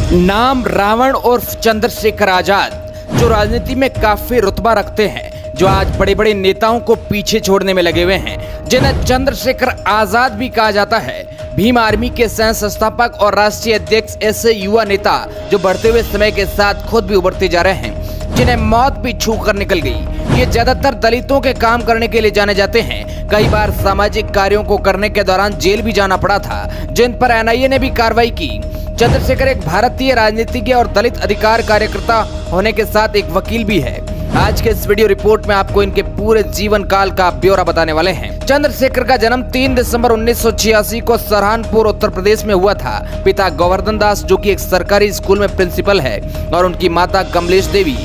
नाम रावण उर्फ चंद्रशेखर आजाद, जो राजनीति में काफी रुतबा रखते हैं, जो आज बड़े बड़े नेताओं को पीछे छोड़ने में लगे हुए हैं, जिन्हें चंद्रशेखर आजाद भी कहा जाता है। भीम आर्मी के सह संस्थापक और राष्ट्रीय अध्यक्ष ऐसे युवा नेता जो बढ़ते हुए समय के साथ खुद भी उभरते जा रहे हैं, जिन्हें मौत भी छू कर निकल गई। ये ज्यादातर दलितों के काम करने के लिए जाने जाते हैं। कई बार सामाजिक कार्यों को करने के दौरान जेल भी जाना पड़ा था, जिन पर एनआईए ने भी कार्रवाई की। चंद्रशेखर एक भारतीय राजनीतिज्ञ और दलित अधिकार कार्यकर्ता होने के साथ एक वकील भी है। आज के इस वीडियो रिपोर्ट में आपको इनके पूरे जीवन काल का ब्यौरा बताने वाले हैं। चंद्रशेखर का जन्म 3 दिसंबर 1986 को सहारनपुर उत्तर प्रदेश में हुआ था। पिता गोवर्धन दास, जो कि एक सरकारी स्कूल में प्रिंसिपल है, और उनकी माता कमलेश देवी।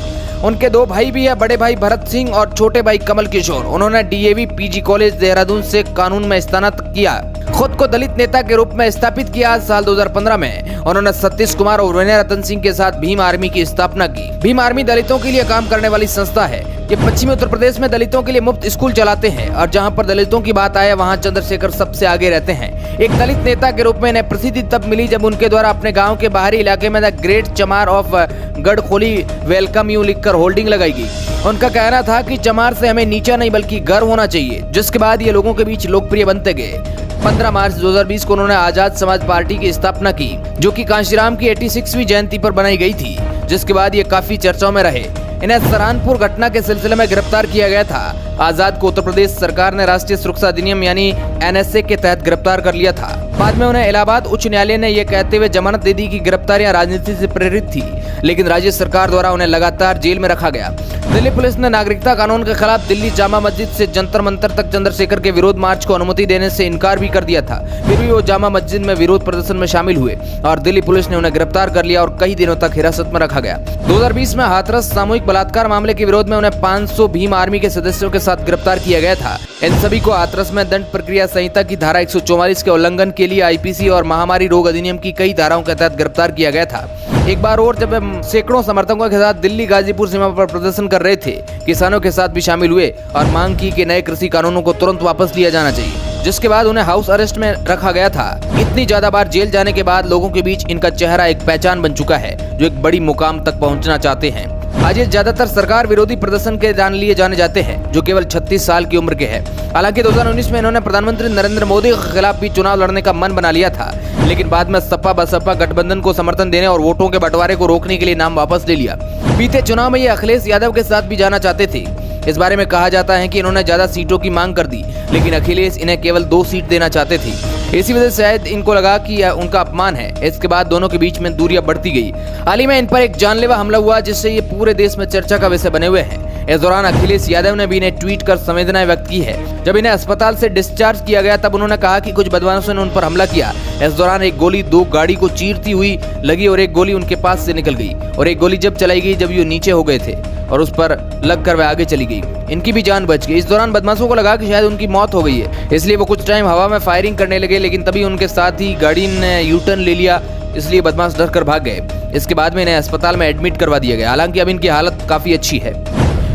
उनके 2 भाई भी है, बड़े भाई भरत सिंह और छोटे भाई कमल किशोर। उन्होंने डीएवी पीजी कॉलेज देहरादून से कानून में स्नातक किया। खुद को दलित नेता के रूप में स्थापित किया। साल 2015 में उन्होंने सतीश कुमार और विनय रतन सिंह के साथ भीम आर्मी की स्थापना की। भीम आर्मी दलितों के लिए काम करने वाली संस्था है। ये पश्चिमी उत्तर प्रदेश में दलितों के लिए मुफ्त स्कूल चलाते हैं, और जहां पर दलितों की बात आए वहां चंद्रशेखर सबसे आगे रहते हैं। एक दलित नेता के रूप में इन्हें प्रसिद्धि तब मिली जब उनके द्वारा अपने गाँव के बाहरी इलाके में द ग्रेट चमार ऑफ गढ़खोली वेलकम यू लिखकर होल्डिंग लगाई गई। उनका कहना था कि चमार से हमें नीचा नहीं बल्कि गर्व होना चाहिए, जिसके बाद ये लोगों के बीच लोकप्रिय बनते गए। 15 मार्च 2020 को उन्होंने आजाद समाज पार्टी की स्थापना की, जो कि कांशीराम की 86वीं जयंती पर बनाई गई थी, जिसके बाद ये काफी चर्चाओं में रहे। इन्हें सहारनपुर घटना के सिलसिले में गिरफ्तार किया गया था। आजाद को उत्तर प्रदेश सरकार ने राष्ट्रीय सुरक्षा अधिनियम यानी एनएसए के तहत गिरफ्तार कर लिया था। बाद में उन्हें इलाहाबाद उच्च न्यायालय ने यह कहते हुए जमानत दे दी कि गिरफ्तारियां राजनीति से प्रेरित थी, लेकिन राज्य सरकार द्वारा उन्हें लगातार जेल में रखा गया। दिल्ली पुलिस ने नागरिकता कानून के खिलाफ दिल्ली जामा मस्जिद से जंतर मंतर तक चंद्रशेखर के विरोध मार्च को अनुमति देने से इनकार भी कर दिया था। फिर भी वो जामा मस्जिद में विरोध प्रदर्शन में शामिल हुए और दिल्ली पुलिस ने उन्हें गिरफ्तार कर लिया और कई दिनों तक हिरासत में रखा गया। 2020 में हाथरस सामूहिक बलात्कार मामले के विरोध में उन्हें 500 भीम आर्मी के सदस्यों के साथ गिरफ्तार किया गया था। इन सभी को हाथरस में दंड प्रक्रिया संहिता की धारा 144 के उल्लंघन के लिए आईपीसी और महामारी रोग अधिनियम की कई धाराओं के तहत गिरफ्तार किया गया था। एक बार और जब वे सैकड़ों समर्थकों के साथ दिल्ली गाजीपुर सीमा पर प्रदर्शन कर रहे थे, किसानों के साथ भी शामिल हुए और मांग की कि नए कृषि कानूनों को तुरंत वापस लिया जाना चाहिए, जिसके बाद उन्हें हाउस अरेस्ट में रखा गया था। इतनी ज्यादा बार जेल जाने के बाद लोगों के बीच इनका चेहरा एक पहचान बन चुका है, जो एक बड़ी मुकाम तक पहुंचना चाहते हैं। आज ये ज्यादातर सरकार विरोधी प्रदर्शन के जान लिए जाने जाते हैं, जो केवल 36 साल की उम्र के हैं। हालांकि 2019 में इन्होंने प्रधानमंत्री नरेंद्र मोदी के खिलाफ भी चुनाव लड़ने का मन बना लिया था, लेकिन बाद में सपा बसपा गठबंधन को समर्थन देने और वोटों के बंटवारे को रोकने के लिए नाम वापस ले लिया। बीते चुनाव में ये अखिलेश यादव के साथ भी जाना चाहते थे। इस बारे में कहा जाता है कि इन्होंने ज्यादा सीटों की मांग कर दी, लेकिन अखिलेश इन्हें केवल 2 सीट देना चाहते थे। इसी वजह से शायद इनको लगा कि यह उनका अपमान है। इसके बाद दोनों के बीच में दूरियां बढ़ती गई। हाल ही में इन पर एक जानलेवा हमला हुआ, जिससे ये पूरे देश में चर्चा का विषय बने हुए हैं। इस दौरान अखिलेश यादव ने भी इन्हें ट्वीट कर संवेदनाएं व्यक्त की है। जब इन्हें अस्पताल से डिस्चार्ज किया गया तब उन्होंने कहा कि कुछ बदमाशों ने उन पर हमला किया। इस दौरान एक गोली 2 गाड़ी को चीरती हुई लगी और एक गोली उनके पास से निकल गई, और एक गोली जब चलाई गई जब ये नीचे हो गए थे और उस पर लगकर वह आगे चली गई। इनकी भी जान बच गई। इस दौरान बदमाशों को लगा कि शायद उनकी मौत हो गई है, इसलिए वो कुछ टाइम हवा में फायरिंग करने लगे, लेकिन तभी उनके साथ ही गाड़ी ने यू टर्न ले लिया, इसलिए बदमाश डर कर भाग गए। इसके बाद में इन्हें अस्पताल में एडमिट करवा दिया गया। हालांकि अब इनकी हालत काफी अच्छी है।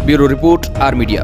Bureau report, R media.